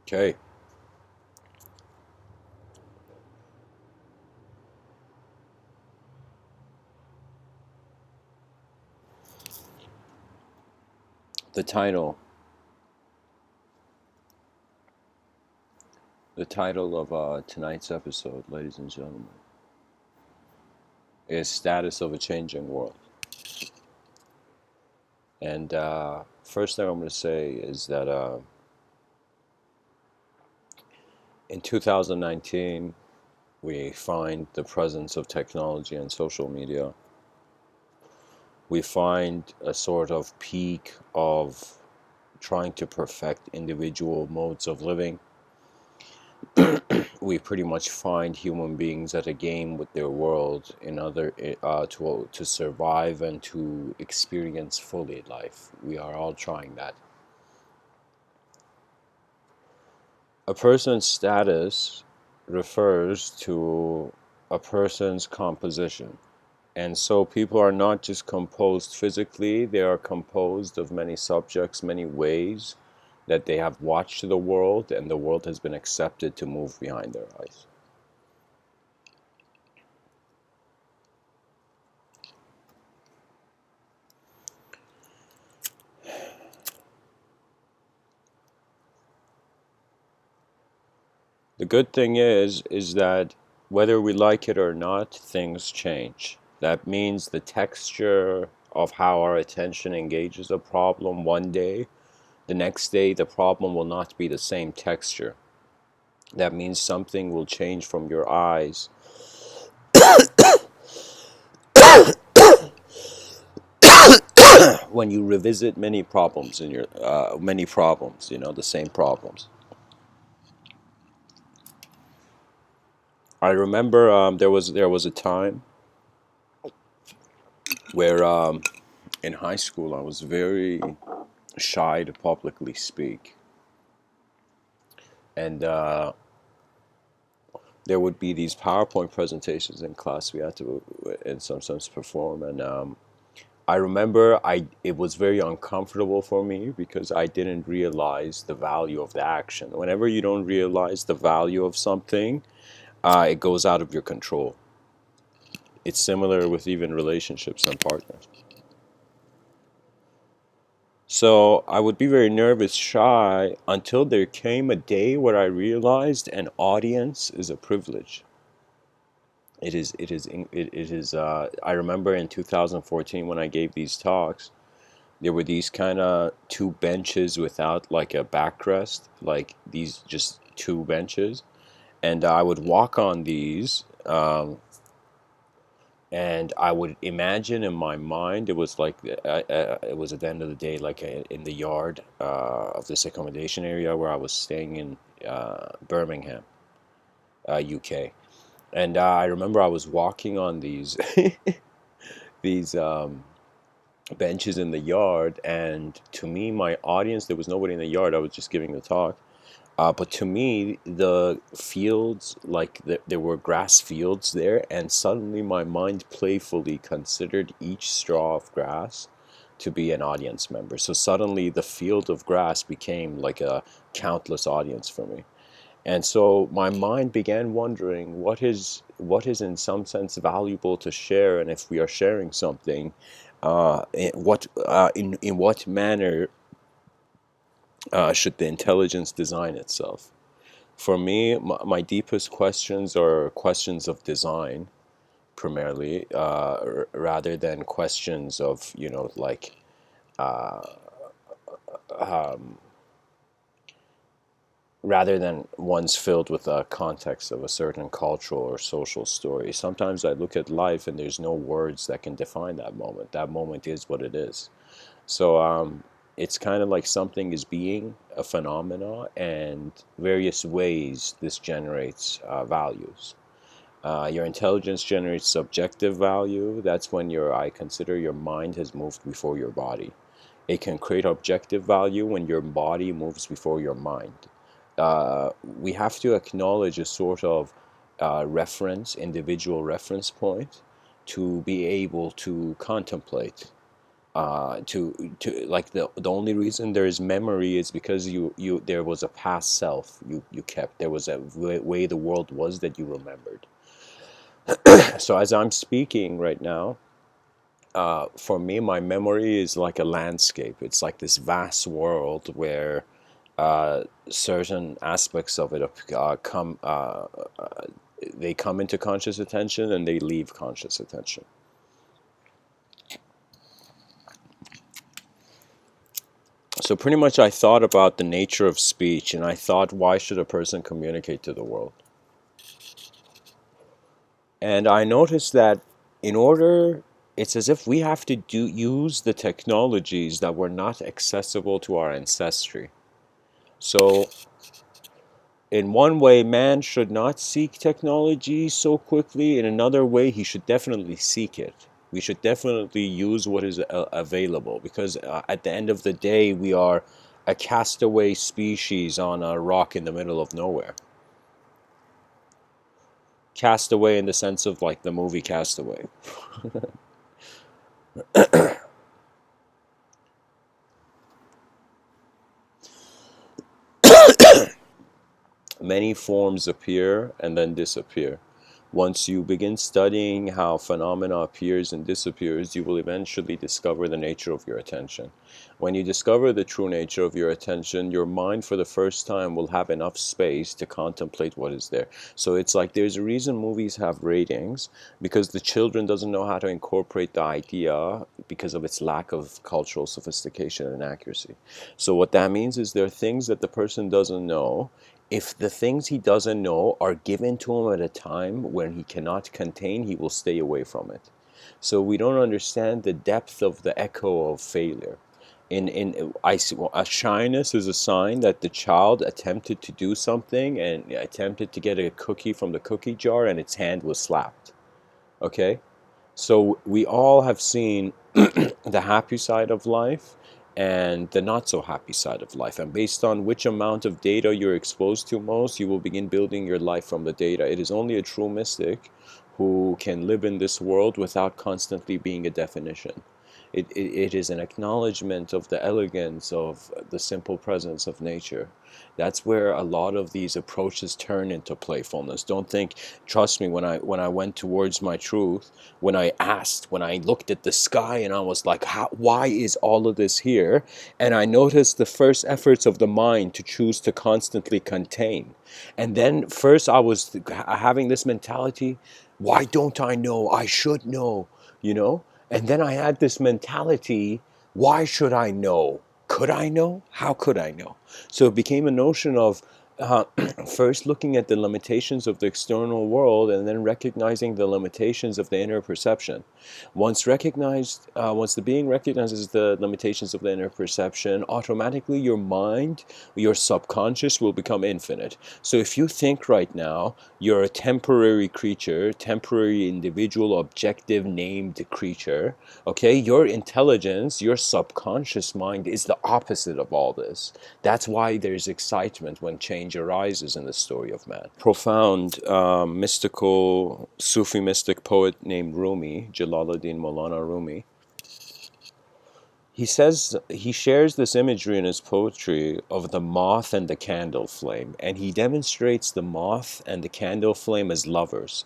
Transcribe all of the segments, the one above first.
Okay. The title. The title of tonight's episode, ladies and gentlemen, is "Status of a Changing World." And first thing I'm going to say is that in 2019, we find the presence of technology and social media. We find a sort of peak of trying to perfect individual modes of living. We pretty much find human beings at a game with their world in other to survive and to experience fully life. We are all trying that. A person's status refers to a person's composition. And so people are not just composed physically, they are composed of many subjects, many ways that they have watched the world, and the world has been accepted to move behind their eyes. The good thing is that whether we like it or not, things change. That means the texture of how our attention engages a problem one day, the next day the problem will not be the same texture. That means something will change from your eyes when you revisit many problems in your many problems, the same problems. I remember there was a time where in high school I was very shy to publicly speak, and there would be these PowerPoint presentations in class we had to, in some sense, perform, and I remember it was very uncomfortable for me because I didn't realize the value of the action. Whenever you don't realize the value of something, it goes out of your control. It's similar with even relationships and partners. So I would be very nervous, shy, until there came a day where I realized an audience is a privilege. I remember in 2014 when I gave these talks, there were these kind of two benches without like a backrest, like these just two benches. And I would walk on these, and I would imagine in my mind it was like it was at the end of the day, like in the yard of this accommodation area where I was staying in Birmingham, UK. And I remember I was walking on these these benches in the yard, and to me, my audience, there was nobody in the yard. I was just giving the talk. But to me, the fields, like there were grass fields there, and suddenly my mind playfully considered each straw of grass to be an audience member. So suddenly the field of grass became like a countless audience for me. And so my mind began wondering what is in some sense valuable to share, and if we are sharing something, in what manner should the intelligence design itself? For me, my deepest questions are questions of design, primarily, rather than questions of, like, uh, um, rather than ones filled with a context of a certain cultural or social story. Sometimes I look at life and there's no words that can define that moment. That moment is what it is. So it's kind of like something is being a phenomena, and various ways this generates values. Your intelligence generates subjective value. That's when I consider your mind has moved before your body. It can create objective value when your body moves before your mind. We have to acknowledge a sort of individual reference point to be able to contemplate To like the only reason there is memory is because you there was a past self you kept. There was a way the world was that you remembered. So as I'm speaking right now, for me, my memory is like a landscape. It's like this vast world where certain aspects of it come they come into conscious attention and they leave conscious attention. So pretty much I thought about the nature of speech, and I thought, why should a person communicate to the world? And I noticed that in order, it's as if we have to use the technologies that were not accessible to our ancestry. So in one way, man should not seek technology so quickly. In another way, he should definitely seek it. We should definitely use what is available, because at the end of the day, we are a castaway species on a rock in the middle of nowhere. Castaway in the sense of like the movie Castaway. Many forms appear and then disappear. Once you begin studying how phenomena appears and disappears, you will eventually discover the nature of your attention. When you discover the true nature of your attention, your mind for the first time will have enough space to contemplate what is there. So it's like there's a reason movies have ratings, because the children doesn't know how to incorporate the idea because of its lack of cultural sophistication and accuracy. So what that means is there are things that the person doesn't know. If the things he doesn't know are given to him at a time when he cannot contain, he will stay away from it. So we don't understand the depth of the echo of failure. A shyness is a sign that the child attempted to do something and attempted to get a cookie from the cookie jar and its hand was slapped. Okay? So we all have seen the happy side of life and the not so happy side of life. And based on which amount of data you're exposed to most, you will begin building your life from the data. It is only a true mystic who can live in this world without constantly being a definition. It is an acknowledgement of the elegance of the simple presence of nature. That's where a lot of these approaches turn into playfulness. Don't think, trust me, when I went towards my truth, when I looked at the sky and I was like, why is all of this here? And I noticed the first efforts of the mind to choose to constantly contain. And then first I was having this mentality, why don't I know? I should know, you know? And then I had this mentality, why should I know? Could I know? How could I know? So it became a notion of first looking at the limitations of the external world and then recognizing the limitations of the inner perception. Once the being recognizes the limitations of the inner perception, automatically your mind, your subconscious will become infinite. So if you think right now you're a temporary creature, temporary individual, objective named creature, okay, your intelligence, your subconscious mind is the opposite of all this. That's why there's excitement when change arises in the story of man. Profound, mystical, Sufi mystic poet named Rumi, Jalaluddin Maulana Rumi, he shares this imagery in his poetry of the moth and the candle flame, and he demonstrates the moth and the candle flame as lovers.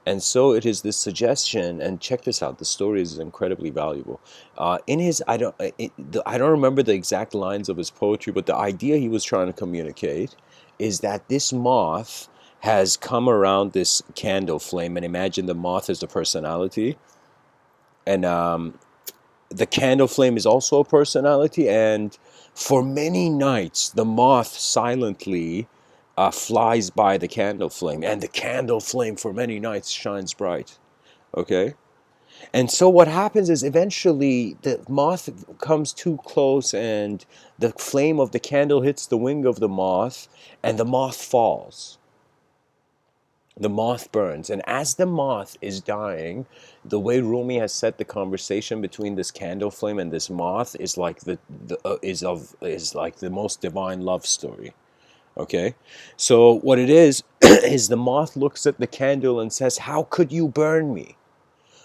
And so it is this suggestion, and check this out, the story is incredibly valuable. In his, I don't remember the exact lines of his poetry, but the idea he was trying to communicate is that this moth has come around this candle flame, and imagine the moth as the personality, and the candle flame is also a personality, and for many nights the moth silently flies by the candle flame, and the candle flame for many nights shines bright. Okay? And so what happens is eventually the moth comes too close and the flame of the candle hits the wing of the moth and the moth falls. The moth burns, and as the moth is dying, the way Rumi has set the conversation between this candle flame and this moth is like is like the most divine love story. Okay, so what it is is the moth looks at the candle and says, "How could you burn me?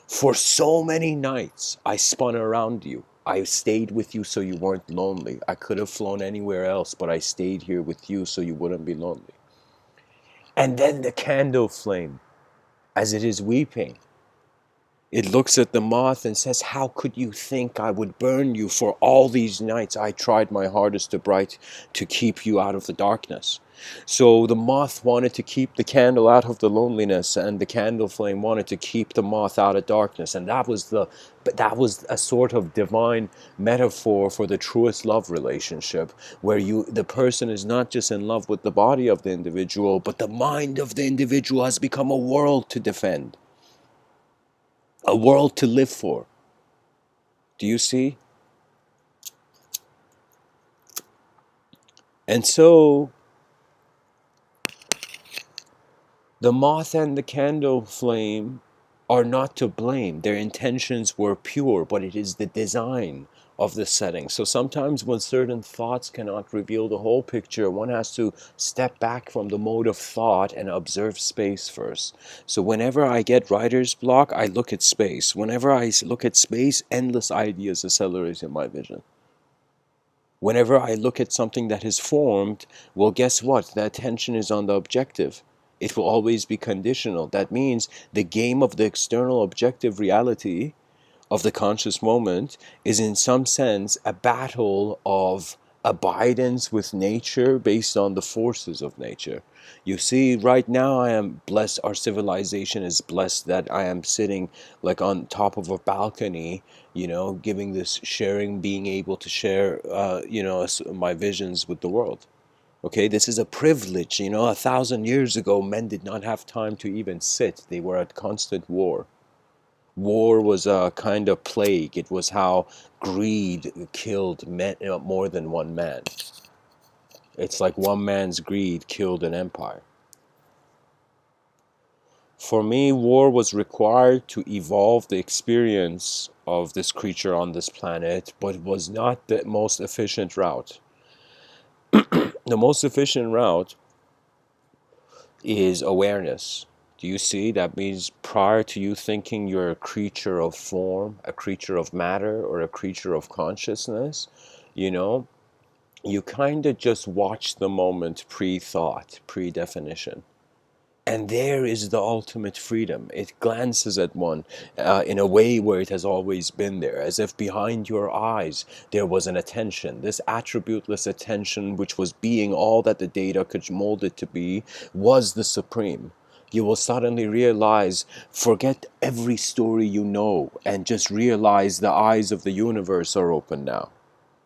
For so many nights I spun around you. I stayed with you so you weren't lonely. I could have flown anywhere else, but I stayed here with you so you wouldn't be lonely. And then the candle flame, as it is weeping, it looks at the moth and says, how could you think I would burn you? For all these nights I tried my hardest to keep you out of the darkness. So the moth wanted to keep the candle out of the loneliness, and the candle flame wanted to keep the moth out of darkness. And that was a sort of divine metaphor for the truest love relationship, where the person is not just in love with the body of the individual, but the mind of the individual has become a world to defend, a world to live for. Do you see? And so the moth and the candle flame are not to blame. Their intentions were pure, but it is the design of the setting. So sometimes when certain thoughts cannot reveal the whole picture, one has to step back from the mode of thought and observe space first. So whenever I get writer's block, I look at space. Whenever I look at space, endless ideas accelerate in my vision. Whenever I look at something that is formed, well, guess what? The attention is on the objective. It will always be conditional. That means the game of the external objective reality of the conscious moment is in some sense a battle of abidance with nature based on the forces of nature. You see, right now I am blessed, our civilization is blessed that I am sitting like on top of a balcony, giving this sharing, being able to share, my visions with the world. Okay, this is a privilege. 1,000 years ago, men did not have time to even sit. They were at constant war. War was a kind of plague. It was how greed killed men, more than one man. It's like one man's greed killed an empire. For me, war was required to evolve the experience of this creature on this planet, but was not the most efficient route. The most efficient route is awareness. Do you see? That means prior to you thinking you're a creature of form, a creature of matter, or a creature of consciousness, you kind of just watch the moment pre-thought, pre-definition. And there is the ultimate freedom. It glances at one in a way where it has always been there, as if behind your eyes there was an attention. This attributeless attention, which was being all that the data could mold it to be, was the supreme. You will suddenly realize, forget every story you know, and just realize the eyes of the universe are open now.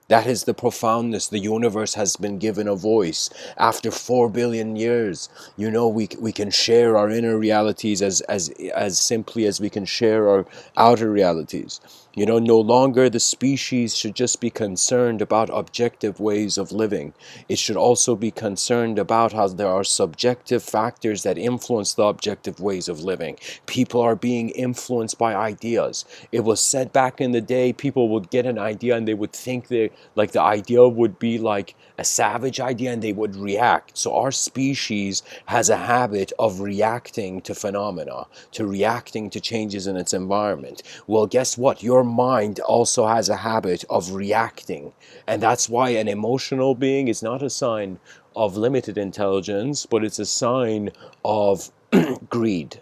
That is the profoundness. The universe has been given a voice. After 4 billion years, we can share our inner realities as simply as we can share our outer realities. No longer the species should just be concerned about objective ways of living. It should also be concerned about how there are subjective factors that influence the objective ways of living. People are being influenced by ideas. It was said back in the day, people would get an idea and they would think the idea would be like a savage idea and they would react. So our species has a habit of reacting to phenomena, to reacting to changes in its environment. Well, guess what? Your mind also has a habit of reacting. And that's why an emotional being is not a sign of limited intelligence, but it's a sign of greed.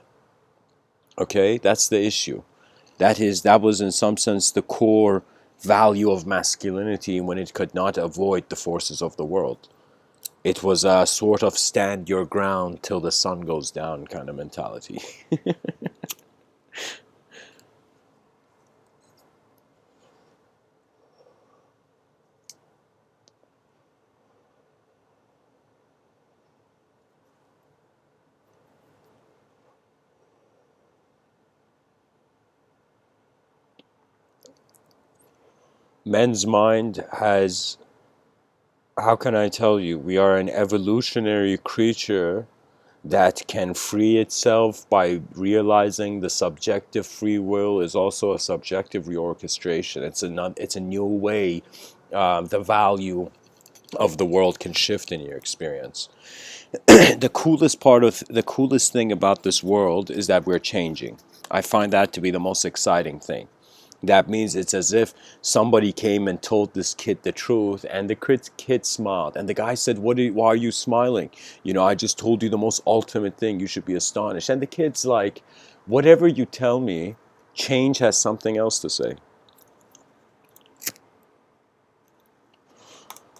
Okay, that's the issue. That was in some sense the core value of masculinity when it could not avoid the forces of the world. It was a sort of stand your ground till the sun goes down kind of mentality. Men's mind has, how can I tell you, we are an evolutionary creature that can free itself by realizing the subjective free will is also a subjective reorchestration. It's a new way the value of the world can shift in your experience. The coolest thing about this world is that we're changing. I find that to be the most exciting thing. That means it's as if somebody came and told this kid the truth, and the kid smiled. And the guy said, why are you smiling? I just told you the most ultimate thing. You should be astonished. And the kid's like, whatever you tell me, change has something else to say.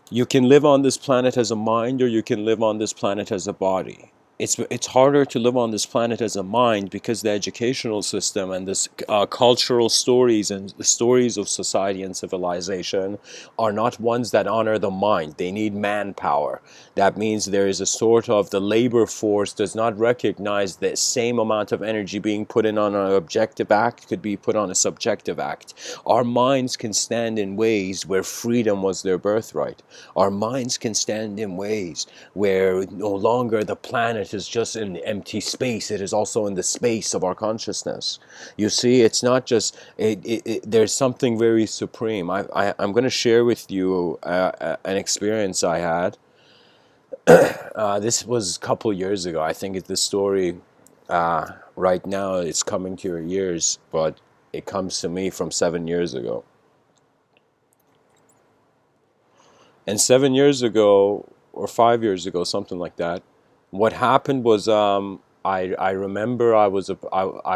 You can live on this planet as a mind, or you can live on this planet as a body. It's harder to live on this planet as a mind because the educational system and this cultural stories and the stories of society and civilization are not ones that honor the mind. They need manpower. That means there is a sort of, the labor force does not recognize the same amount of energy being put in on an objective act could be put on a subjective act. Our minds can stand in ways where freedom was their birthright. Our minds can stand in ways where no longer the planet is just an empty space, it is also in the space of our consciousness. You see, it's not just, there's something very supreme. I'm going to share with you an experience I had. This was a couple years ago. I think the story right now it's coming to your ears, but it comes to me from 7 years ago. And 7 years ago, or 5 years ago, something like that, what happened was I remember I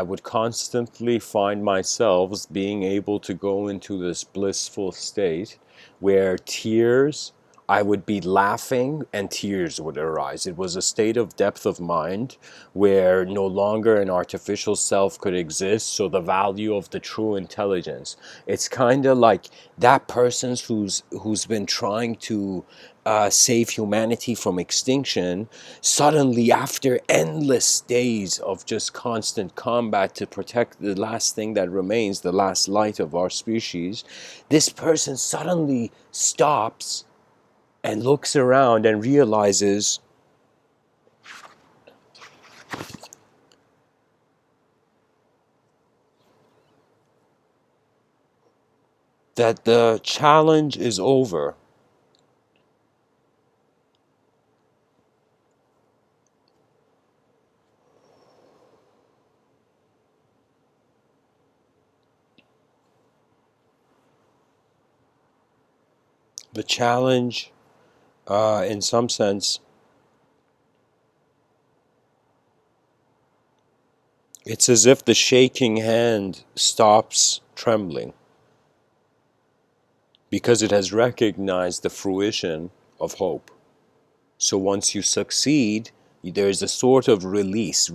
would constantly find myself being able to go into this blissful state where tears, I would be laughing and tears would arise. It was a state of depth of mind where no longer an artificial self could exist, so the value of the true intelligence. It's kind of like that person's who's been trying to save humanity from extinction, suddenly after endless days of just constant combat to protect the last thing that remains, the last light of our species, this person suddenly stops and looks around and realizes that the challenge is over. The challenge, in some sense, it's as if the shaking hand stops trembling because it has recognized the fruition of hope. So once you succeed, there's a sort of release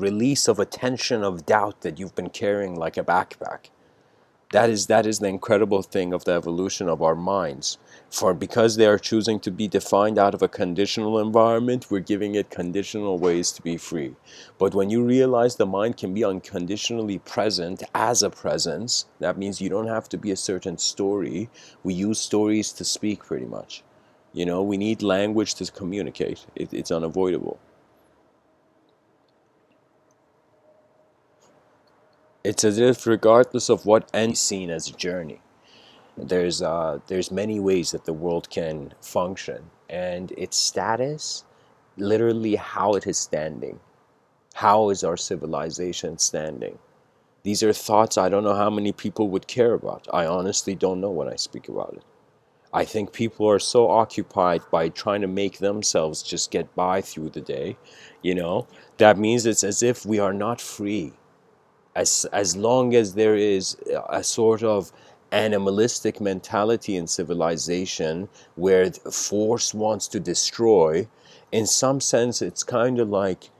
of a tension of doubt that you've been carrying like a backpack. That is the incredible thing of the evolution of our minds. For because they are choosing to be defined out of a conditional environment, we're giving it conditional ways to be free. But when you realize the mind can be unconditionally present as a presence, that means you don't have to be a certain story. We use stories to speak pretty much. We need language to communicate. It's unavoidable. It's as if regardless of what ends, seen as a journey. There's many ways that the world can function, and its status, literally how it is standing. How is our civilization standing? These are thoughts I don't know how many people would care about. I honestly don't know when I speak about it. I think people are so occupied by trying to make themselves just get by through the day, that means it's as if we are not free. As long as there is a sort of animalistic mentality in civilization where force wants to destroy, in some sense it's kind of like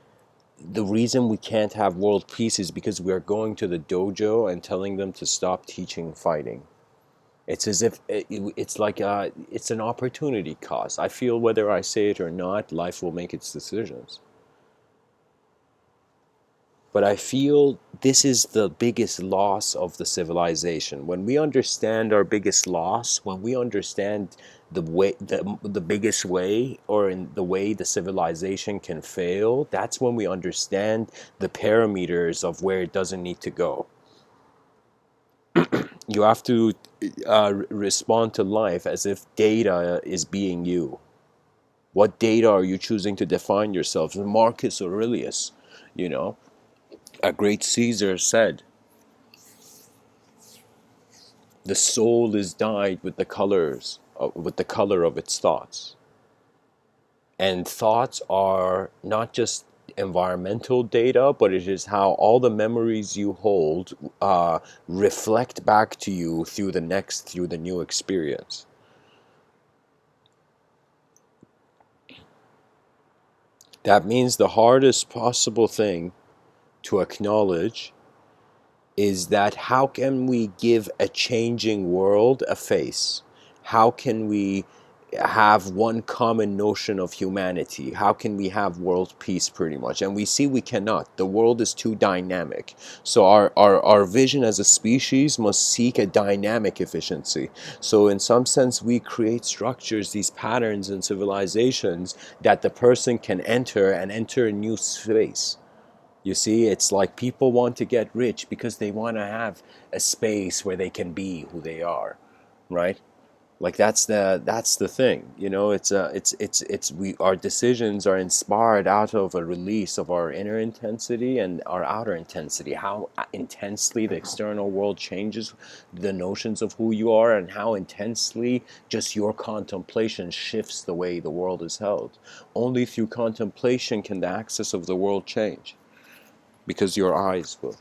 the reason we can't have world peace is because we are going to the dojo and telling them to stop teaching fighting. It's as if it's like it's an opportunity cost. I feel whether I say it or not, life will make its decisions. But I feel this is the biggest loss of the civilization. When we understand our biggest loss, when we understand the biggest way, or in the way the civilization can fail, that's when we understand the parameters of where it doesn't need to go. You have to respond to life as if data is being you. What data are you choosing to define yourself? Marcus Aurelius, a great Caesar, said, The soul is dyed with the colors, with the color of its thoughts. And thoughts are not just environmental data, but it is how all the memories you hold reflect back to you through the new experience. That means the hardest possible thing to acknowledge is that how can we give a changing world a face? How can we have one common notion of humanity? How can we have world peace, pretty much? And we see we cannot. The world is too dynamic. So our vision as a species must seek a dynamic efficiency. So in some sense, we create structures, these patterns and civilizations that the person can enter and enter a new space. You see, it's like people want to get rich because they want to have a space where they can be who they are, right? Like that's the thing, you know. It's we our decisions are inspired out of a release of our inner intensity and our outer intensity. How intensely the external world changes the notions of who you are, and how intensely just your contemplation shifts the way the world is held. Only through contemplation can the axis of the world change, because your eyes will.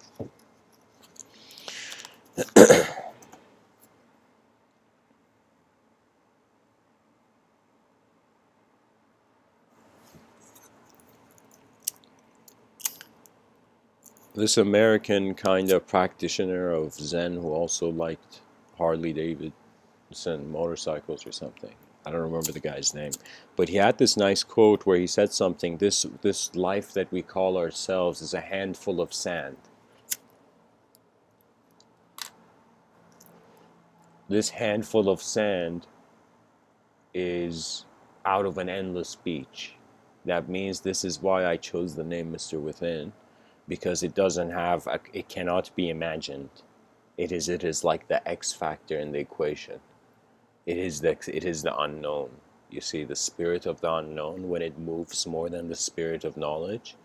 This American kind of practitioner of Zen who also liked Harley Davidson motorcycles or something. I don't remember the guy's name, but he had this nice quote where he said something. This life that we call ourselves is a handful of sand. This handful of sand is out of an endless beach. That means this is why I chose the name Mr.Within, because it doesn't have it cannot be imagined. It is like the X factor in the equation. It is the unknown. You see, the spirit of the unknown, when it moves more than the spirit of knowledge,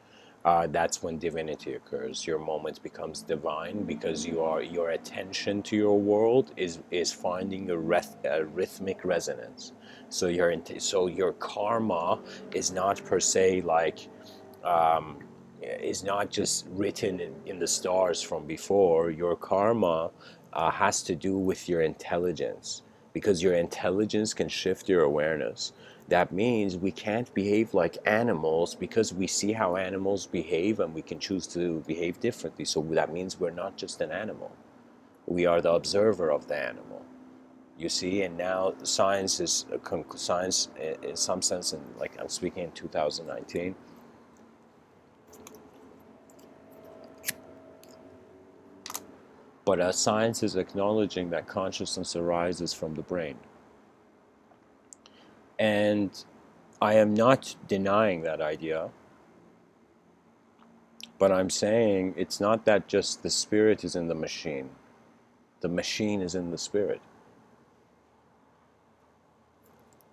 that's when divinity occurs. Your moment becomes divine because your attention to your world is finding a rhythmic resonance. So your karma is not per se like um, is not just written in the stars from before. Your karma has to do with your intelligence, because your intelligence can shift your awareness. That means we can't behave like animals because we see how animals behave and we can choose to behave differently. So that means we're not just an animal. We are the observer of the animal. You see, and now science is science in some sense, and like I'm speaking in 2019. But science is acknowledging that consciousness arises from the brain. And I am not denying that idea, but I'm saying it's not that just the spirit is in the machine. The machine is in the spirit.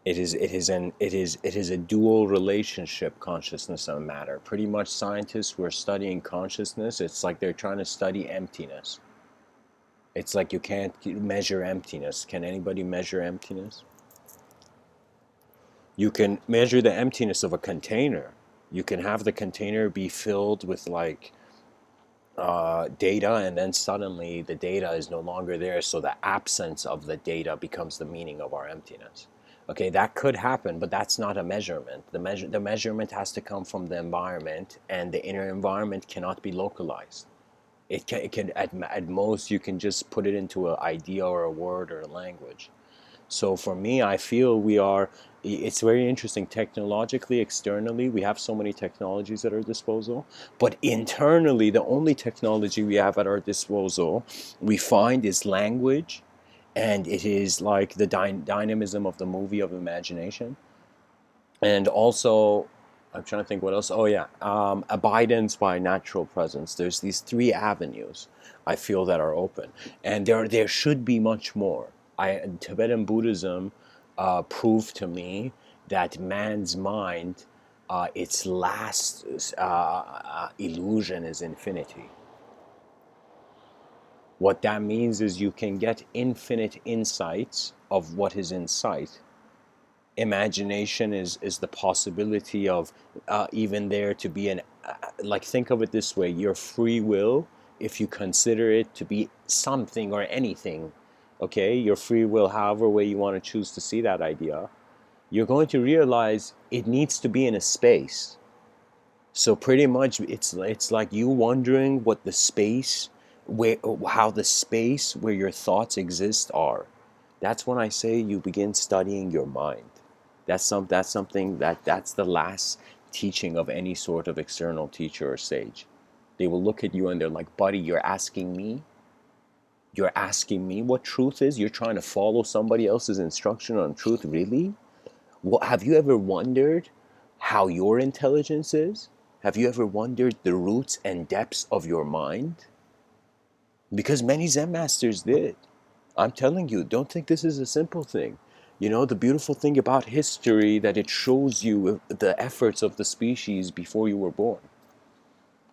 It is a dual relationship, consciousness and matter. Pretty much scientists who are studying consciousness, it's like they're trying to study emptiness. It's like you can't measure emptiness. Can anybody measure emptiness? You can measure the emptiness of a container. You can have the container be filled with like data, and then suddenly the data is no longer there, so the absence of the data becomes the meaning of our emptiness. Okay, that could happen, but that's not a measurement. The measurement has to come from the environment, and the inner environment cannot be localized. It can at most you can just put it into an idea or a word or a language. So for me, I feel it's very interesting. Technologically, externally, we have so many technologies at our disposal, but internally, the only technology we have at our disposal, we find, is language, and it is like the dynamism of the movie of imagination. And also, I'm trying to think what else. Oh yeah, abidance by natural presence. There's these three avenues I feel that are open, and there should be much more. Tibetan Buddhism proved to me that man's mind, its last illusion is infinity. What that means is you can get infinite insights of what is in sight. Imagination is the possibility of even there to be an like, think of it this way: your free will, if you consider it to be something or anything, okay, your free will, however way you want to choose to see that idea, you're going to realize it needs to be in a space. So pretty much it's like you wondering what the space, where, how the space where your thoughts exist are. That's when I say you begin studying your mind. That's something that's the last teaching of any sort of external teacher or sage. They will look at you and they're like, buddy, you're asking me? You're asking me what truth is? You're trying to follow somebody else's instruction on truth? Really? What, have you ever wondered how your intelligence is? Have you ever wondered the roots and depths of your mind? Because many Zen masters did. I'm telling you, don't think this is a simple thing. You know, the beautiful thing about history, that it shows you the efforts of the species before you were born.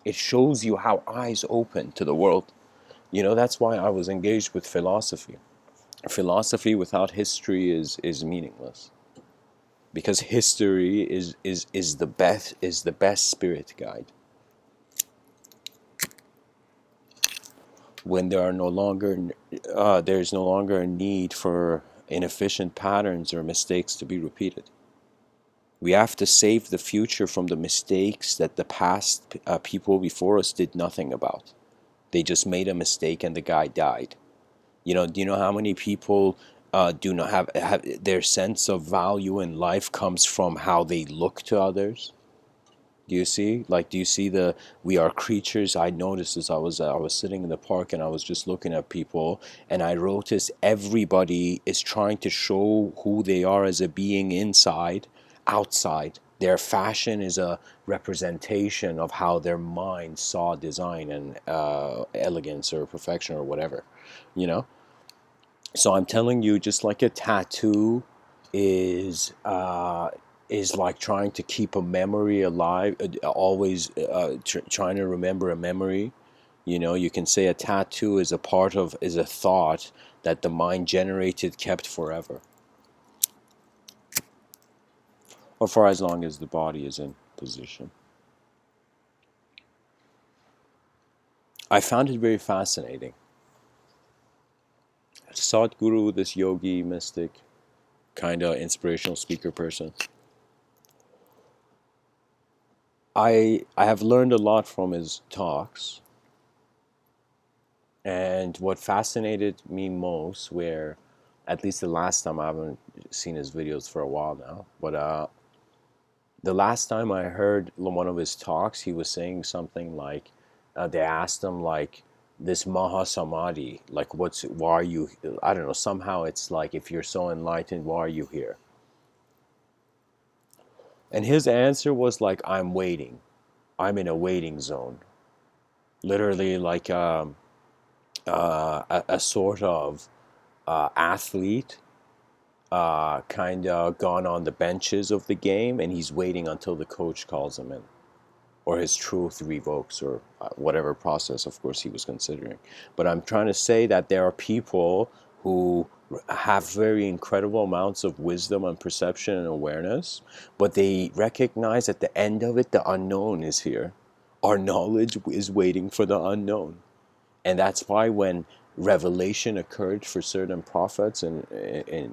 It shows you how eyes open to the world. You know, that's why I was engaged with philosophy. Philosophy without history is meaningless. Because history is the best spirit guide. When there are no longer there's no longer a need for inefficient patterns or mistakes to be repeated. We have to save the future from the mistakes that the past people before us did nothing about. They just made a mistake and the guy died. You know, do you know how many people do not have their sense of value in life comes from how they look to others? Do you see? Like, do you see the we are creatures? I noticed as I was sitting in the park and I was just looking at people, and I noticed everybody is trying to show who they are as a being inside, outside. Their fashion is a representation of how their mind saw design and elegance or perfection or whatever, you know? So I'm telling you, just like a tattoo is is like trying to keep a memory alive, always trying to remember a memory. You know, you can say a tattoo is a part of, is a thought that the mind generated, kept forever, or for as long as the body is in position. I found it very fascinating. Sadhguru, this yogi, mystic, kind of inspirational speaker person, I have learned a lot from his talks, and what fascinated me most, where at least the last time, I haven't seen his videos for a while now, but the last time I heard one of his talks, he was saying something like, they asked him like, this Maha Samadhi, like why are you, I don't know, somehow it's like, if you're so enlightened, why are you here? And his answer was like, I'm waiting. I'm in a waiting zone. Literally like a sort of athlete, kind of gone on the benches of the game, and he's waiting until the coach calls him in, or his truth revokes, or whatever process, of course, he was considering. But I'm trying to say that there are people who have very incredible amounts of wisdom and perception and awareness, but they recognize at the end of it, the unknown is here. Our knowledge is waiting for the unknown. And that's why when revelation occurred for certain prophets in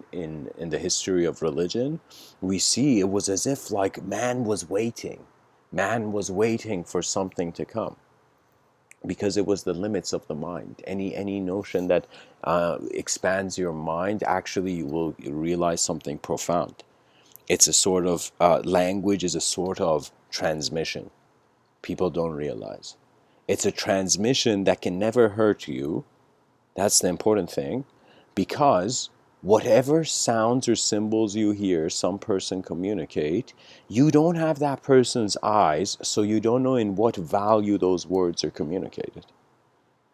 the history of religion, we see it was as if like man was waiting. Man was waiting for something to come, because it was the limits of the mind. Any notion that expands your mind, actually you will realize something profound. It's a sort of language is a sort of transmission. People don't realize. It's a transmission that can never hurt you. That's the important thing, because whatever sounds or symbols you hear some person communicate, you don't have that person's eyes, so you don't know in what value those words are communicated.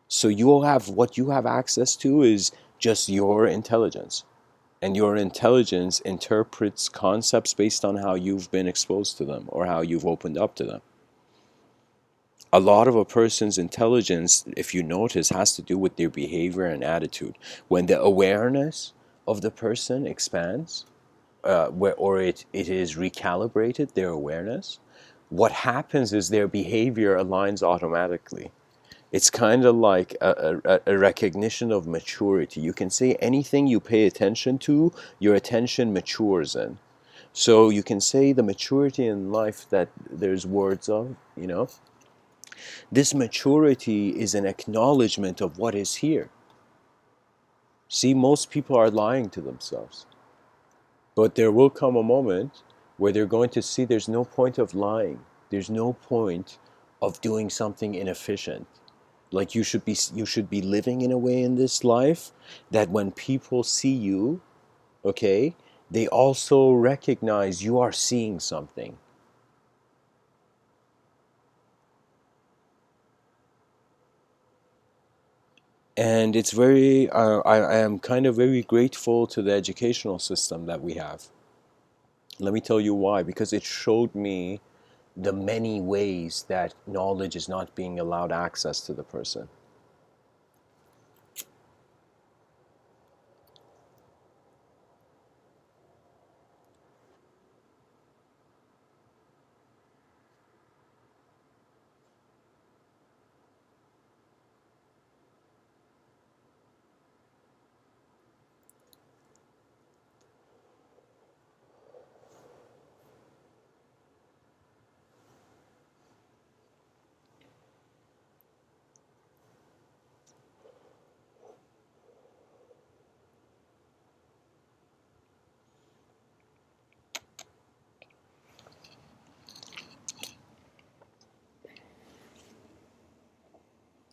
So you'll have, what you have access to is just your intelligence. And your intelligence interprets concepts based on how you've been exposed to them or how you've opened up to them. A lot of a person's intelligence, if you notice, has to do with their behavior and attitude. When the awareness of the person expands, or it is recalibrated, their awareness, what happens is their behavior aligns automatically. It's kind of like a recognition of maturity. You can say anything you pay attention to, your attention matures in. So you can say the maturity in life that there's words of, this maturity is an acknowledgement of what is here. See, most people are lying to themselves. But there will come a moment where they're going to see there's no point of lying. There's no point of doing something inefficient. Like you should be living in a way in this life that when people see you, okay, they also recognize you are seeing something. And it's very, I am kind of very grateful to the educational system that we have. Let me tell you why. Because it showed me the many ways that knowledge is not being allowed access to the person.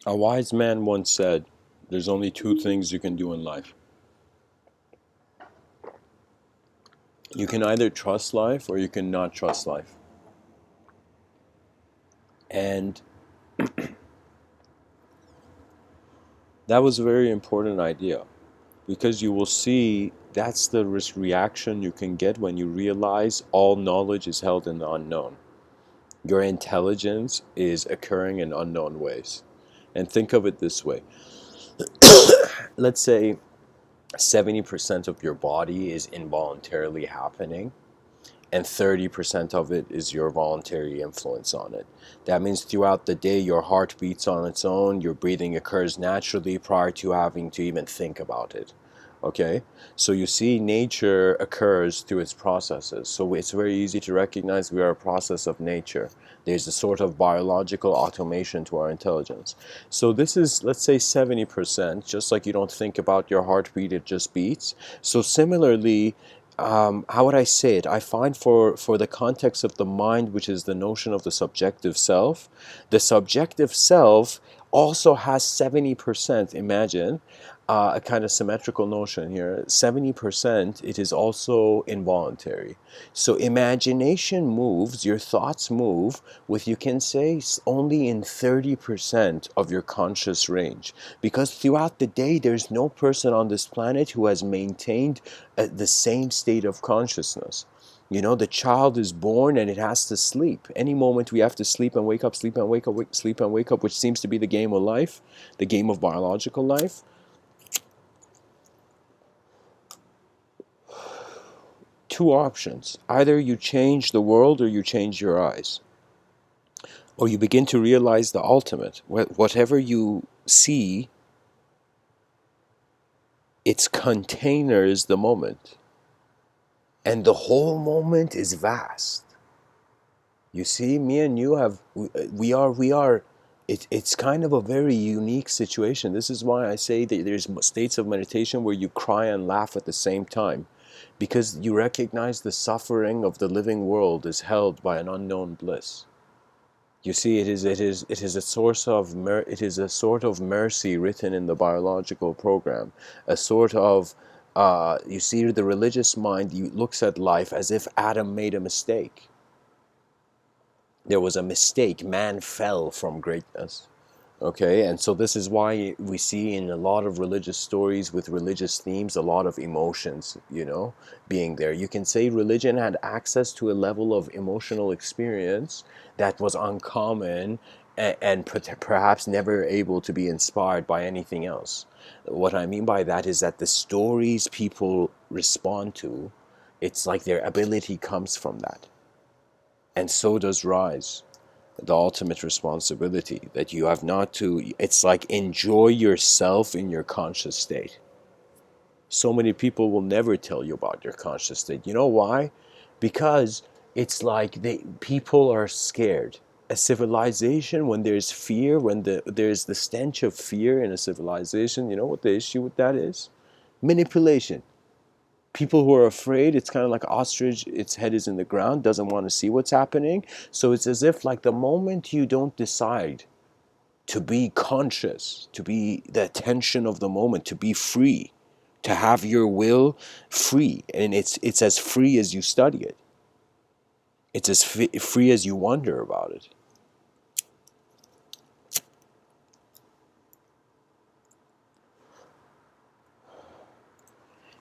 A wise man once said, there's only two things you can do in life. You can either trust life or you can not trust life. And that was a very important idea, because you will see that's the reaction you can get when you realize all knowledge is held in the unknown. Your intelligence is occurring in unknown ways. And think of it this way. Let's say 70% of your body is involuntarily happening, and 30% of it is your voluntary influence on it. That means throughout the day, your heart beats on its own, your breathing occurs naturally prior to having to even think about it. Okay? So you see, nature occurs through its processes. So it's very easy to recognize we are a process of nature. There's a sort of biological automation to our intelligence. So this is, let's say, 70%, just like you don't think about your heartbeat, it just beats. So similarly, how would I say it? I find for the context of the mind, which is the notion of the subjective self, the subjective self also has 70%. Imagine a kind of symmetrical notion here. 70%, it is also involuntary. So imagination moves, your thoughts move with, you can say, only in 30% of your conscious range. Because throughout the day, there's no person on this planet who has maintained the same state of consciousness. The child is born and it has to sleep. Any moment we have to sleep and wake up, sleep and wake up, sleep and wake up, which seems to be the game of life, the game of biological life. Two options. Either you change the world or you change your eyes. Or you begin to realize the ultimate. Whatever you see, its container is the moment. And the whole moment is vast. You see, me and you we are, it's kind of a very unique situation. This is why I say that there's states of meditation where you cry and laugh at the same time, because you recognize the suffering of the living world is held by an unknown bliss. You see, it is a source of it is a sort of mercy written in the biological program, a sort of you see, the religious mind looks at life as if Adam made a mistake. There was a mistake. Man fell from greatness. Okay, and so this is why we see in a lot of religious stories with religious themes a lot of emotions, being there. You can say religion had access to a level of emotional experience that was uncommon and perhaps never able to be inspired by anything else. What I mean by that is that the stories people respond to, it's like their ability comes from that. And so does Rise. The ultimate responsibility that you have not to, it's like enjoy yourself in your conscious state. So many people will never tell you about your conscious state. You know why? Because it's like people are scared. A civilization, when there's fear, when there's the stench of fear in a civilization, you know what the issue with that is? Manipulation. People who are afraid, it's kind of like ostrich, its head is in the ground, doesn't want to see what's happening. So it's as if like the moment you don't decide to be conscious, to be the attention of the moment, to be free, to have your will free, and it's as free as you study it. It's as free as you wonder about it.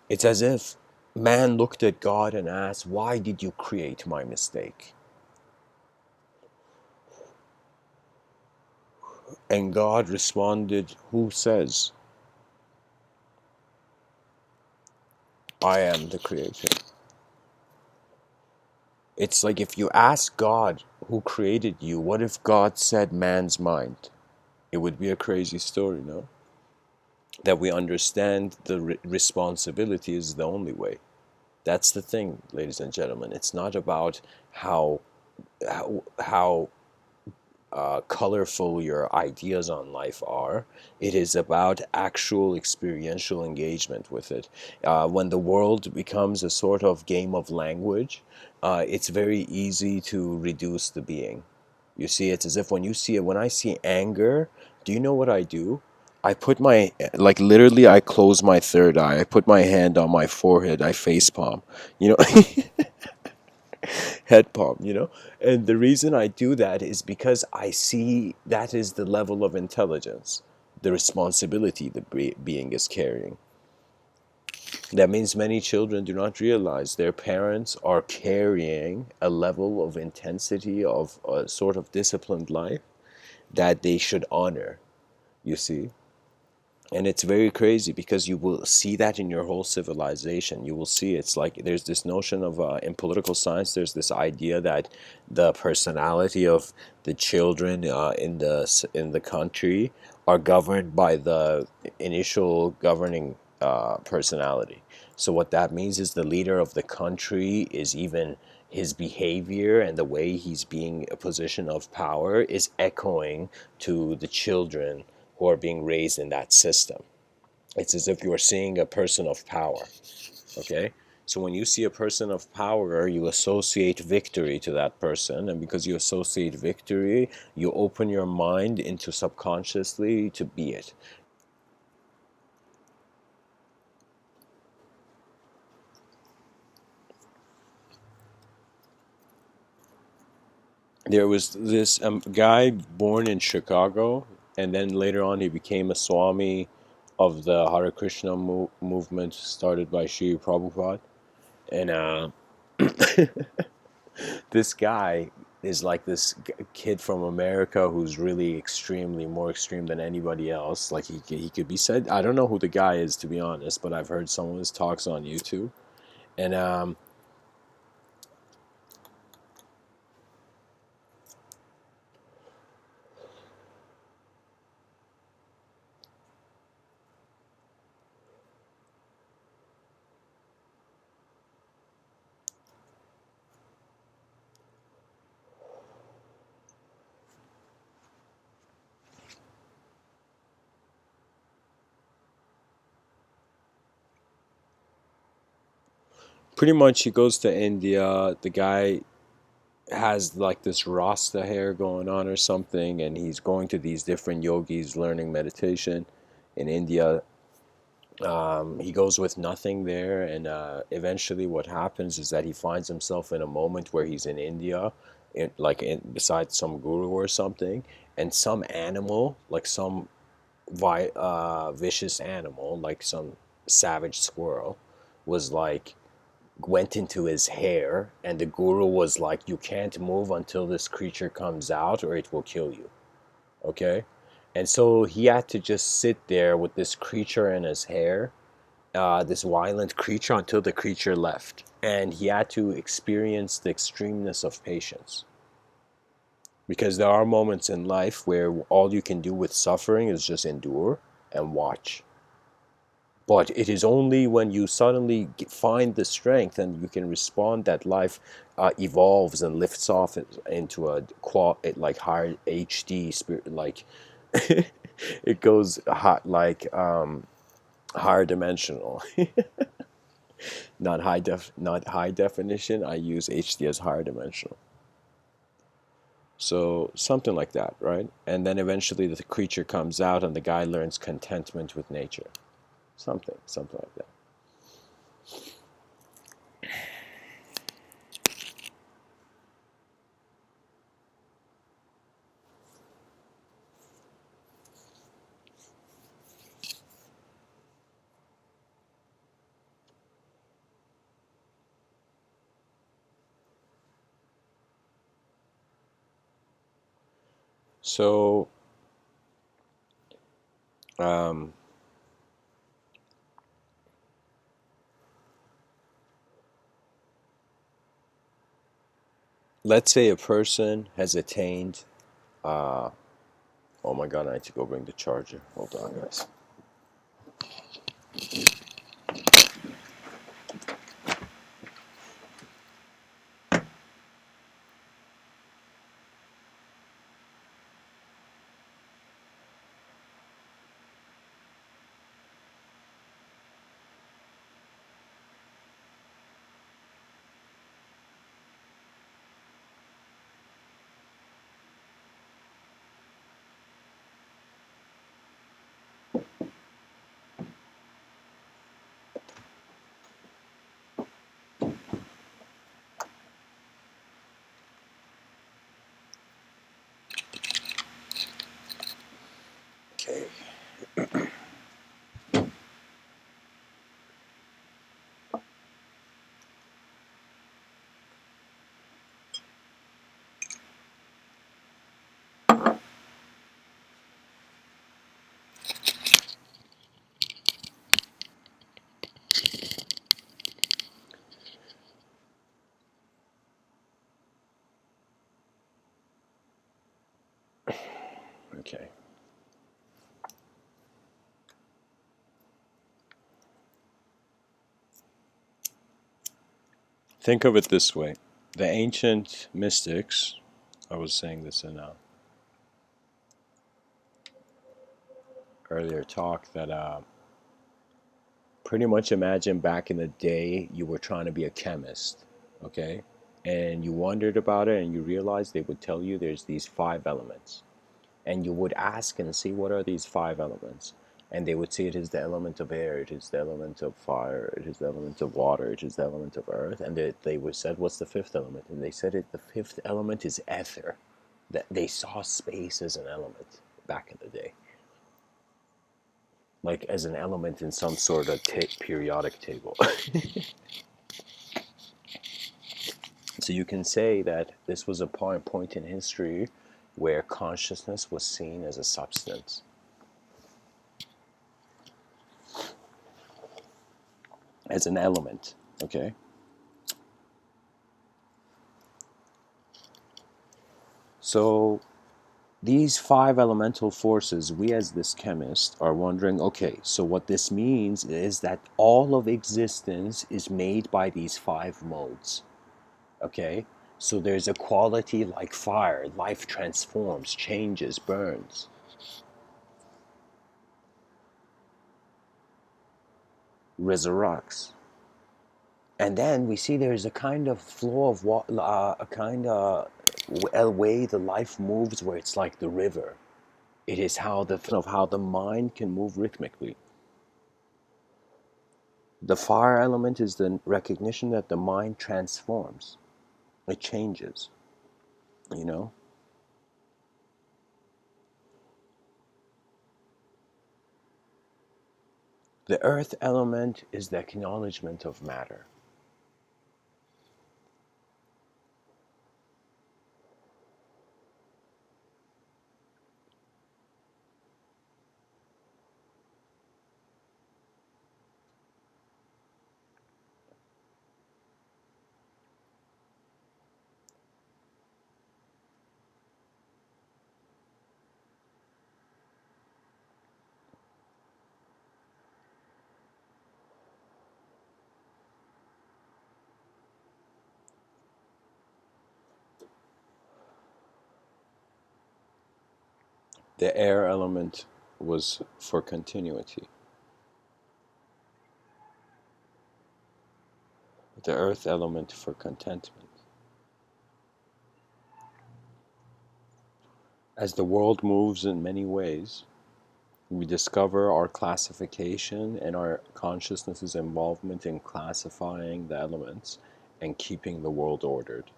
It's as if man looked at God and asked, "Why did you create my mistake?" And God responded, "Who says I am the creator?" It's like if you ask God who created you, what if God said man's mind? It would be a crazy story, no? That we understand the responsibility is the only way. That's the thing, ladies and gentlemen. It's not about how colorful your ideas on life are. It is about actual experiential engagement with it. When the world becomes a sort of game of language, it's very easy to reduce the being. You see, it's as if when you see it, when I see anger, do you know what I do? I put my, like literally, I close my third eye. I put my hand on my forehead. I face palm. You know, head palm, you know? And the reason I do that is because I see that is the level of intelligence, the responsibility the being is carrying. That means many children do not realize their parents are carrying a level of intensity of a sort of disciplined life that they should honor, you see? And it's very crazy because you will see that in your whole civilization. You will see it's like there's this notion of, in political science, there's this idea that the personality of the children in the country are governed by the initial governing personality. So what that means is the leader of the country is even his behavior and the way he's being a position of power is echoing to the children who are being raised in that system. It's as if you are seeing a person of power. Okay? So when you see a person of power, you associate victory to that person. And because you associate victory, you open your mind into subconsciously to be it. There was this guy born in Chicago, and then later on he became a Swami of the Hare Krishna movement started by Sri Prabhupada. And this guy is like this kid from America who's really extremely more extreme than anybody else. Like he could be said. I don't know who the guy is, to be honest, but I've heard some of his talks on YouTube. And pretty much he goes to India. The guy has like this Rasta hair going on or something, and he's going to these different yogis learning meditation in India. He goes with nothing there, and eventually, what happens is that he finds himself in a moment where he's in India, beside some guru or something, and some animal, like some vicious animal, like some savage squirrel, was like went into his hair, and the guru was like, "You can't move until this creature comes out, or it will kill you." Okay, and so he had to just sit there with this creature in his hair, this violent creature, until the creature left, and he had to experience the extremeness of patience. Because there are moments in life where all you can do with suffering is just endure and watch. But it is only when you suddenly find the strength and you can respond that life evolves and lifts off into a like higher HD spirit, like it goes hot, like higher dimensional, not high definition. I use HD as higher dimensional. So something like that, right? And then eventually the creature comes out and the guy learns contentment with nature. Something like that. So, um, let's say a person has attained, oh my god, I need to go bring the charger. Hold on, guys. Okay. Okay. Think of it this way. The ancient mystics, I was saying this in a earlier talk, that pretty much imagine back in the day you were trying to be a chemist, okay? And you wondered about it and you realized they would tell you there's these five elements. And you would ask and see what are these five elements. And they would say it is the element of air, it is the element of fire, it is the element of water, it is the element of earth. And they would said, what's the fifth element? And they said the fifth element is ether. That they saw space as an element back in the day, like as an element in some sort of periodic table. So you can say that this was a point in history where consciousness was seen as a substance, as an element, okay? So these five elemental forces, we as this chemist are wondering, okay, so what this means is that all of existence is made by these five modes, okay? So there's a quality like fire, life transforms, changes, burns, resurrects. And then we see there's a kind of flow of a kind of a way the life moves where it's like the river. It is how the mind can move rhythmically. The fire element is the recognition that the mind transforms. It changes, you know? The earth element is the acknowledgement of matter. The air element was for continuity. The earth element for contentment. As the world moves in many ways, we discover our classification and our consciousness's involvement in classifying the elements and keeping the world ordered.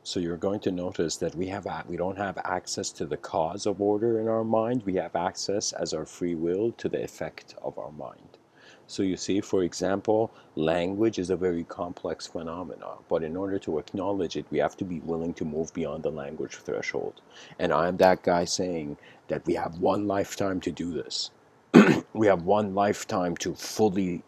So you're going to notice that we don't have access to the cause of order in our mind. We have access as our free will to the effect of our mind. So you see, for example, language is a very complex phenomenon, but in order to acknowledge it, we have to be willing to move beyond the language threshold. And I'm that guy saying that we have one lifetime to do this. We have one lifetime to fully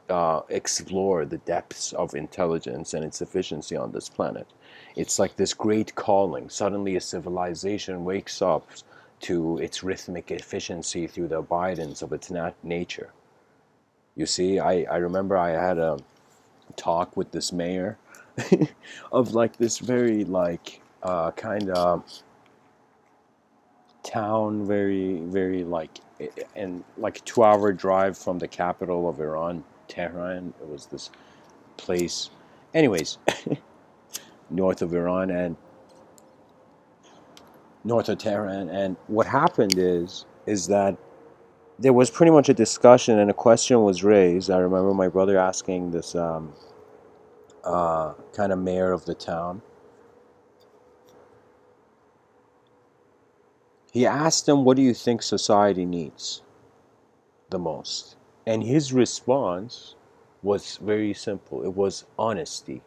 explore the depths of intelligence and its efficiency on this planet. It's like this great calling. Suddenly a civilization wakes up to its rhythmic efficiency through the abidance of its nature. You see, I remember I had a talk with this mayor of like this very like kind of town, very like, and like a 2 hour drive from the capital of Iran, Tehran. It was this place, anyways, north of Iran and north of Tehran. And what happened is that there was pretty much a discussion and a question was raised. I remember my brother asking this kind of mayor of the town. He asked him, "What do you think society needs the most?" And his response was very simple. It was honesty.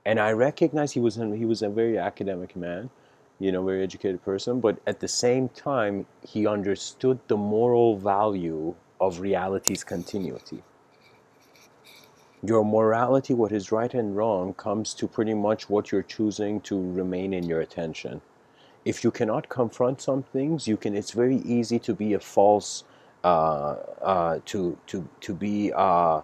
And I recognized he was a very academic man, very educated person, but at the same time, he understood the moral value of reality's continuity. Your morality, what is right and wrong, comes to pretty much what you're choosing to remain in your attention. If you cannot confront some things, it's very easy to be a false, to be a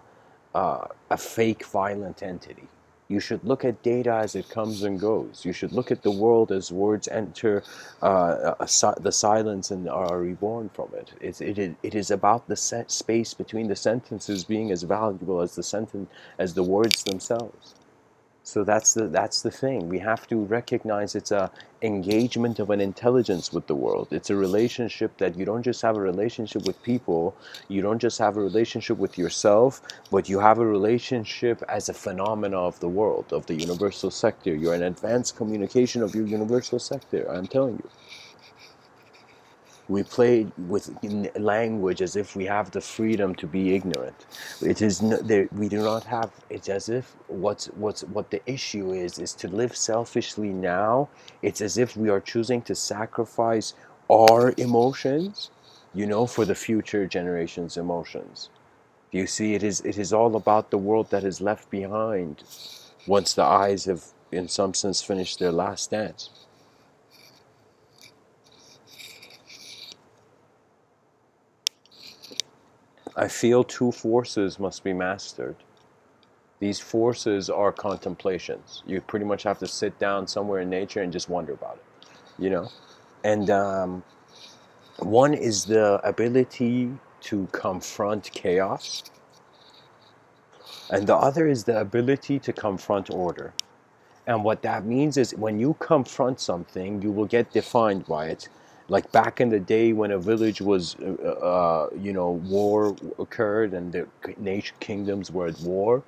fake violent entity. You should look at data as it comes and goes. You should look at the world as words enter the silence and are reborn from it. It is about the space between the sentences being as valuable as the words themselves. So that's the thing. We have to recognize it's a engagement of an intelligence with the world. It's a relationship that you don't just have a relationship with people, you don't just have a relationship with yourself, but you have a relationship as a phenomena of the world, of the universal sector. You're an advanced communication of your universal sector, I'm telling you. We play with language as if we have the freedom to be ignorant. It is we do not have. It's as if what the issue is to live selfishly now. It's as if we are choosing to sacrifice our emotions, for the future generations' emotions. You see, it is all about the world that is left behind once the eyes have, in some sense, finished their last dance. I feel two forces must be mastered. These forces are contemplations. You pretty much have to sit down somewhere in nature and just wonder about it, And one is the ability to confront chaos, and the other is the ability to confront order. And what that means is when you confront something, you will get defined by it. Like back in the day when a village was, war occurred and the nation kingdoms were at war,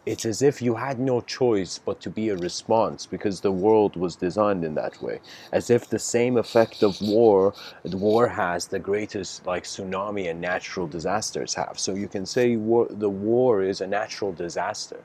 it's as if you had no choice but to be a response because the world was designed in that way. As if the same effect of the war has the greatest like tsunami and natural disasters have. So you can say the war is a natural disaster.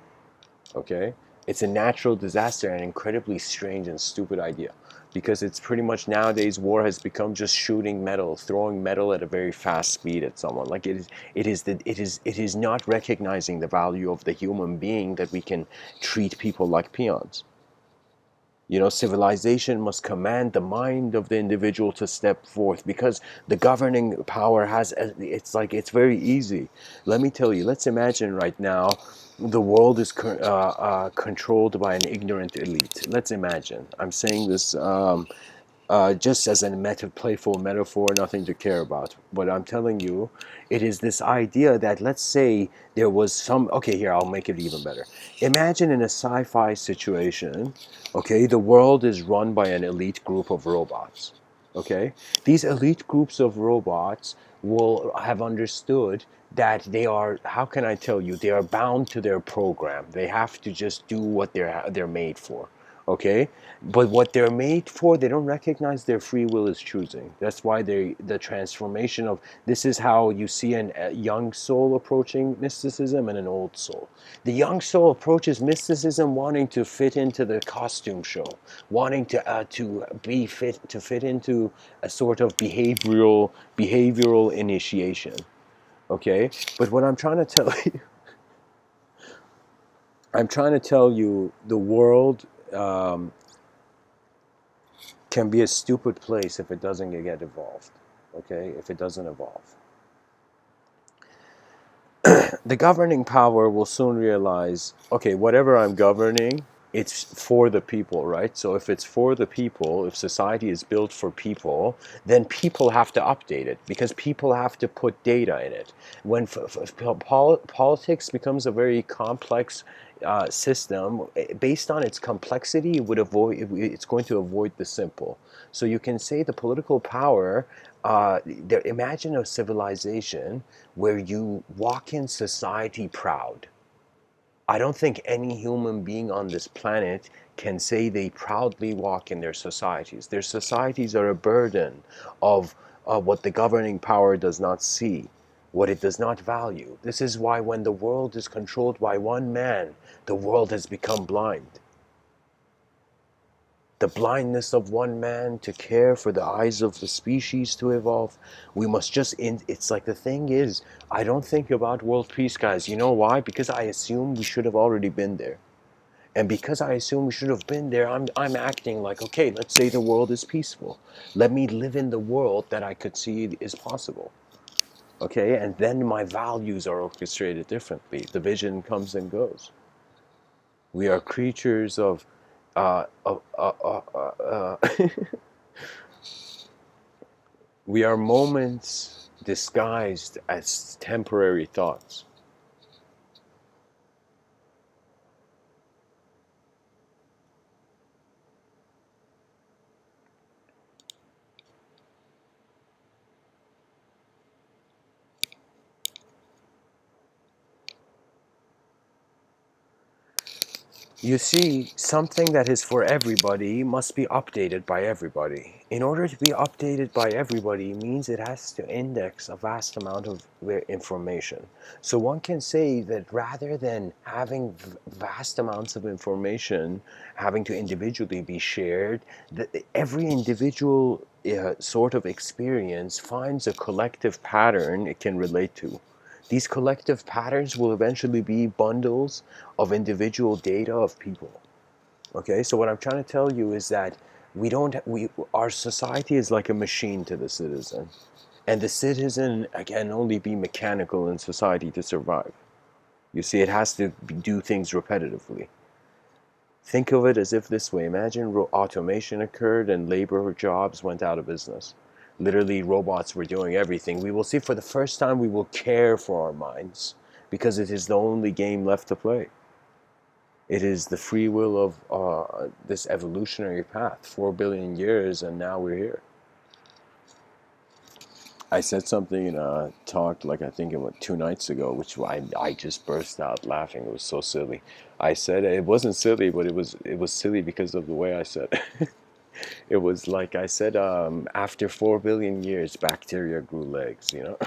Okay? It's a natural disaster, an incredibly strange and stupid idea, because it's pretty much nowadays war has become just shooting metal, throwing metal at a very fast speed at someone. Like it is not recognizing the value of the human being that we can treat people like peons. Civilization must command the mind of the individual to step forth because the governing power it's very easy. Let me tell you, let's imagine right now the world is controlled by an ignorant elite. Let's imagine. I'm saying this just as a playful metaphor, nothing to care about. But I'm telling you, it is this idea that, let's say there was some, okay, here, I'll make it even better. Imagine in a sci-fi situation, okay, the world is run by an elite group of robots, okay? These elite groups of robots will have understood that they are, how can I tell you, they are bound to their program. They have to just do what they're made for, okay? But what they're made for, they don't recognize their free will is choosing. That's why the transformation of, this is how you see a young soul approaching mysticism and an old soul. The young soul approaches mysticism wanting to fit into the costume show, wanting to fit into a sort of behavioral initiation. Okay, but what I'm trying to tell you, I'm trying to tell you, the world can be a stupid place if it doesn't get evolved. Okay, if it doesn't evolve, the governing power will soon realize, okay, whatever I'm governing, it's for the people, right? So if it's for the people, if society is built for people, then people have to update it because people have to put data in it. When politics becomes a very complex system, based on its complexity, it's going to avoid the simple. So you can say the political power, imagine a civilization where you walk in society proud. I don't think any human being on this planet can say they proudly walk in their societies. Their societies are a burden of what the governing power does not see, what it does not value. This is why when the world is controlled by one man, the world has become blind. The blindness of one man to care for the eyes of the species to evolve. We must just, it's like, the thing is, I don't think about world peace, guys. You know why? Because I assume we should have already been there. And because I assume we should have been there, I'm acting like, okay, let's say the world is peaceful. Let me live in the world that I could see is possible. Okay, and then my values are orchestrated differently. The vision comes and goes. We are creatures of uh, uh, uh, uh, uh, we are moments disguised as temporary thoughts. You see, something that is for everybody must be updated by everybody. In order to be updated by everybody means it has to index a vast amount of information. So one can say that rather than having vast amounts of information having to individually be shared, every individual sort of experience finds a collective pattern it can relate to. These collective patterns will eventually be bundles of individual data of people. Okay, so what I'm trying to tell you is that our society is like a machine to the citizen, and the citizen can only be mechanical in society to survive. You see, it has to do things repetitively. Think of it as if this way. Imagine automation occurred and labor jobs went out of business. Literally, robots were doing everything. We will see, for the first time, we will care for our minds because it is the only game left to play. It is the free will of this evolutionary path, 4 billion years, and now we're here. I said something in a talk, like I think it was 2 nights ago, which I just burst out laughing. It was so silly. I said it wasn't silly, but it was silly because of the way I said it. It was like I said, after 4 billion years, bacteria grew legs, you know?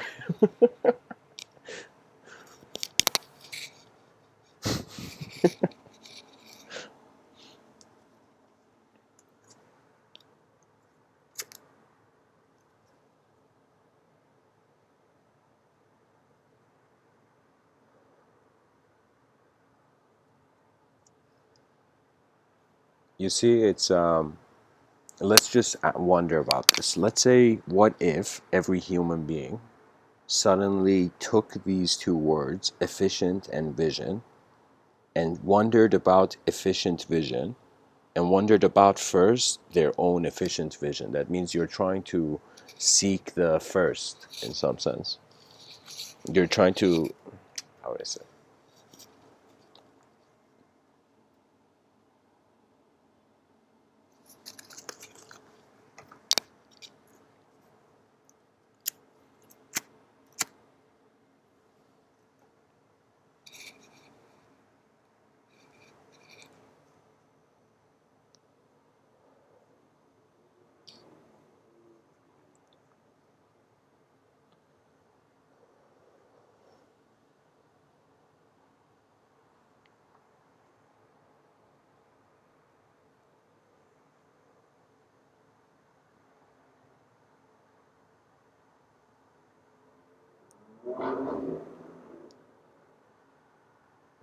You see, let's just wonder about this. Let's say, what if every human being suddenly took these two words, efficient and vision, and wondered about efficient vision, and wondered about first their own efficient vision. That means you're trying to seek the first in some sense. You're trying to, how would I say?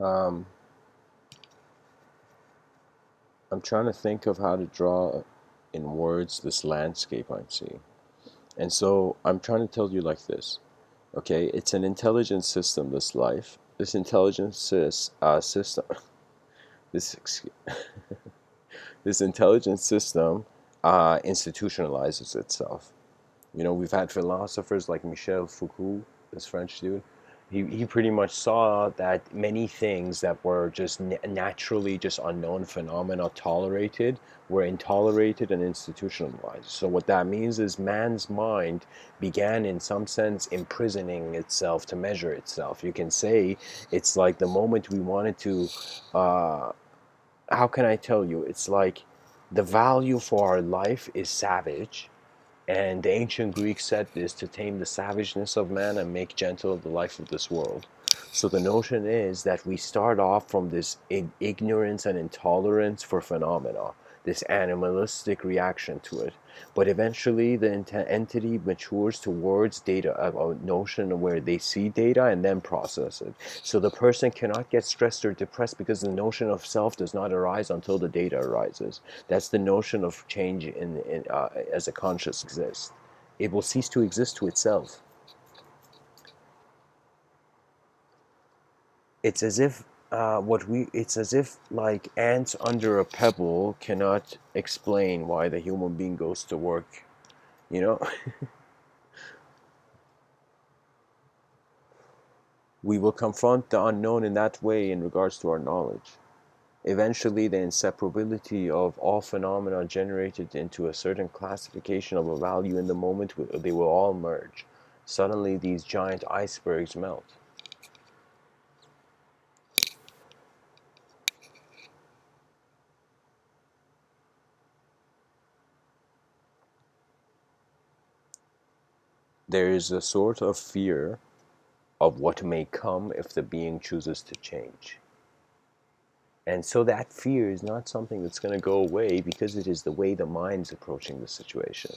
Um, I'm trying to think of how to draw in words this landscape I'm seeing. And so I'm trying to tell you like this. Okay, it's an intelligent system, this life. This intelligent system, this, this intelligent system institutionalizes itself. You know, we've had philosophers like Michel Foucault, this French dude. He pretty much saw that many things that were just naturally just unknown phenomena tolerated were intolerated and institutionalized. So what that means is man's mind began in some sense imprisoning itself to measure itself. You can say it's like the moment we wanted to, how can I tell you? It's like the value for our life is savage, and the ancient Greeks said this to tame the savageness of man and make gentle the life of this world. So the notion is that we start off from this ignorance and intolerance for phenomena, this animalistic reaction to it. But eventually the entity matures towards data, a notion where they see data and then process it. So the person cannot get stressed or depressed because the notion of self does not arise until the data arises. That's the notion of change as a conscious exists. It will cease to exist to itself. It's as if it's as if like ants under a pebble cannot explain why the human being goes to work. You know, we will confront the unknown in that way in regards to our knowledge. Eventually, the inseparability of all phenomena generated into a certain classification of a value in the moment, they will all merge. Suddenly, these giant icebergs melt. There is a sort of fear of what may come if the being chooses to change. And so that fear is not something that's going to go away because it is the way the mind's approaching the situation.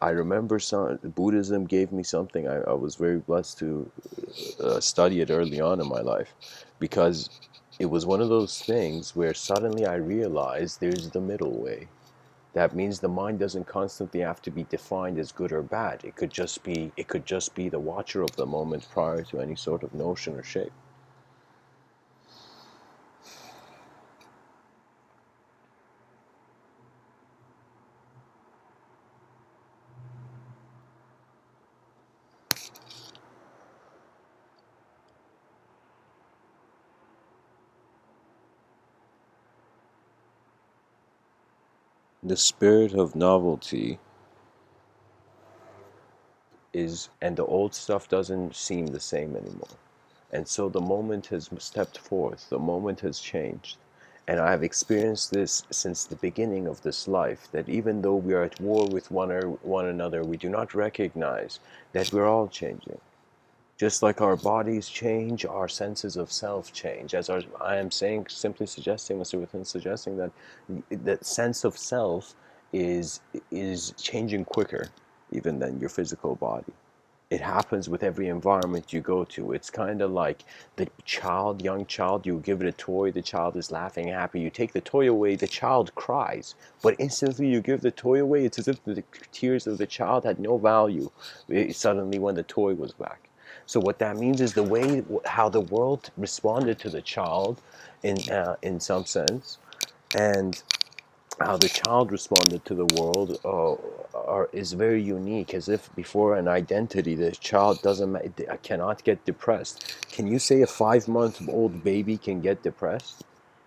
I remember Buddhism gave me something. I was very blessed to study it early on in my life, because it was one of those things where suddenly I realized there's the middle way. That means the mind doesn't constantly have to be defined as good or bad. It could just be the watcher of the moment prior to any sort of notion or shape. The spirit of novelty is, and the old stuff doesn't seem the same anymore. And so the moment has stepped forth, the moment has changed. And I have experienced this since the beginning of this life, that even though we are at war with one another, we do not recognize that we're all changing. Just like our bodies change, our senses of self change. I am saying, simply suggesting, Mr.Within suggesting that that sense of self is changing quicker even than your physical body. It happens with every environment you go to. It's kind of like the young child, you give it a toy, the child is laughing, happy. You take the toy away, the child cries. But instantly you give the toy away, it's as if the tears of the child had no value suddenly when the toy was back. So what that means is the way how the world responded to the child in some sense, and how the child responded to the world is very unique, as if before an identity, the child cannot get depressed. Can you say a 5-month-old baby can get depressed?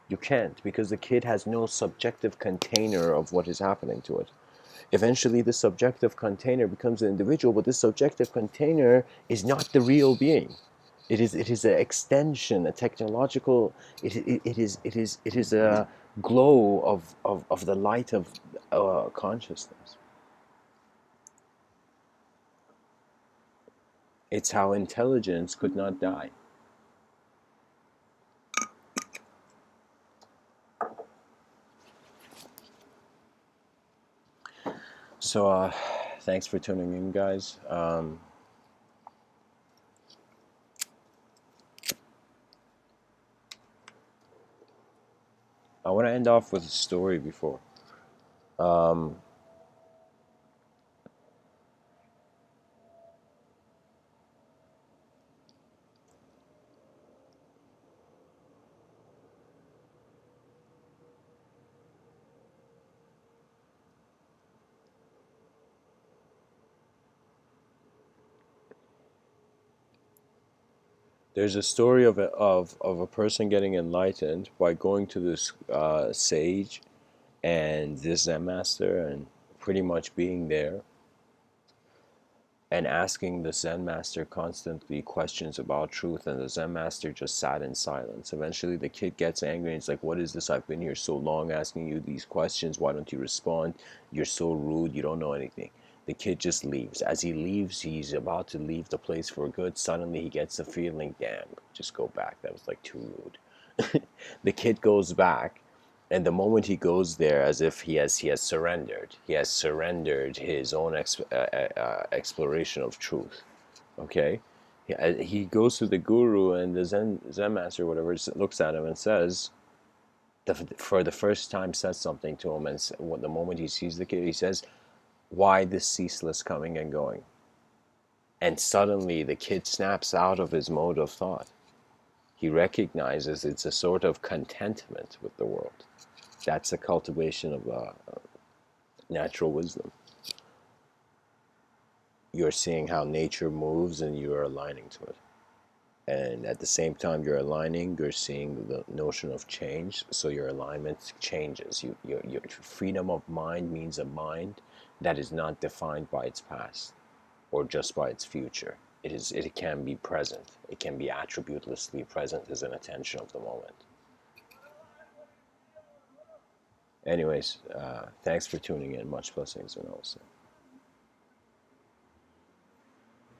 You can't, because the kid has no subjective container of what is happening to it. Eventually, the subjective container becomes an individual, but this subjective container is not the real being. It is an extension, a technological. It is a glow of the light of consciousness. It's how intelligence could not die. So, thanks for tuning in, guys. I want to end off with a story before. There's a story of a person getting enlightened by going to this sage and this Zen master, and pretty much being there and asking the Zen master constantly questions about truth, and the Zen master just sat in silence. Eventually the kid gets angry and it's like, what is this? I've been here so long asking you these questions. Why don't you respond? You're so rude. You don't know anything. The kid just leaves. As he leaves, he's about to leave the place for good. Suddenly he gets the feeling, damn, just go back. That was like too rude. The kid goes back, and the moment he goes there, as if he has surrendered his own exploration of truth. Okay, he goes to the guru, and the Zen master, whatever, looks at him and says, for the first time, says something to him, and the moment he sees the kid, he says, "Why this ceaseless coming and going?" And suddenly the kid snaps out of his mode of thought. He recognizes it's a sort of contentment with the world. That's a cultivation of natural wisdom. You're seeing how nature moves and you're aligning to it. And at the same time you're aligning, you're seeing the notion of change, so your alignment changes. Your freedom of mind means a mind that is not defined by its past or just by its future. It can be present. It can be attributelessly present as an attention of the moment. Anyways, thanks for tuning in. Much blessings, and also.